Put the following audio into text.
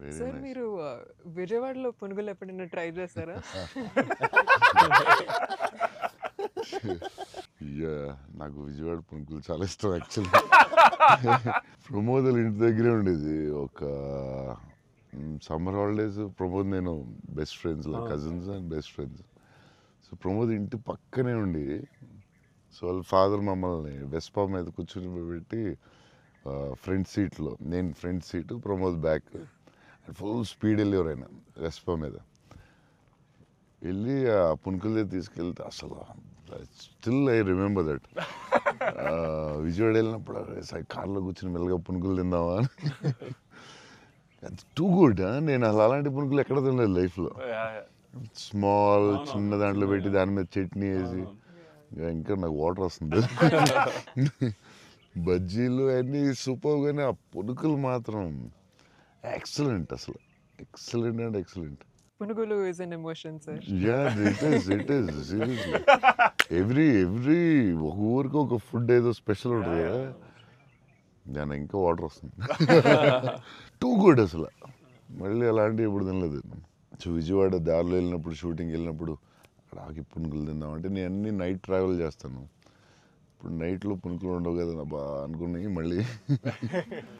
Very sir nice. మీరు విజయవాడలో పునుగులు ఎప్పుడైనా ట్రై చేశారా? నాకు విజయవాడ పునుకులు చాలా ఇష్టం యాక్చువల్లీ. ప్రమోద్ వాళ్ళ ఇంటి దగ్గరే ఉండేది. ఒక సమ్మర్ హాలిడేస్ ప్రమోద్ నేను best friends, cousins and best friends. So Pramod ఇంటి పక్కనే ఉండి, సో వాళ్ళ ఫాదర్ మమ్మల్ని వెస్పా మీద కూర్చుని పెట్టి ఫ్రంట్ సీట్లో, నేను front seat, Pramod back, full speed వెళ్ళేవారు ఆయన వెస్పా మీద. వెళ్ళి ఆ పునుకుల దగ్గర తీసుకెళ్తే అసలు still I remember that. Vijayawada వెళ్ళినప్పుడు కార్లో కూర్చుని మెల్లగా పునుకులు తిందామా అని. Too good. నేను అసలు అలాంటి పునుకులు ఎక్కడ తినలేదు లైఫ్లో. స్మాల్ చిన్న దాంట్లో పెట్టి దాని మీద చట్నీ వేసి, ఇంకా నాకు వాటర్ వస్తుంది. బజ్జీలు అన్నీ సూపర్, కానీ ఆ పునుకులు మాత్రం ఎక్సలెంట్, అసలు ఎక్సలెంట్ అండ్ ఎక్సలెంట్. పునుగులు is an emotion sir. It is seriously. Every ఒక ఊరికి ఒక ఫుడ్ ఏదో స్పెషల్ ఉంటుంది కదా, దాని ఇంకా వాటర్ వస్తుంది. టూ గుడ్ అసలు. మళ్ళీ అలాంటివి ఎప్పుడు తినలేదు. సో విజయవాడ దారిలో వెళ్ళినప్పుడు, షూటింగ్ వెళ్ళినప్పుడు అక్కడ ఆకి పునుకులు తిందామంటే, నేను అన్ని నైట్ ట్రావెల్ చేస్తాను. ఇప్పుడు నైట్లో పునుకులు ఉండవు కదా బా అనుకుని మళ్ళీ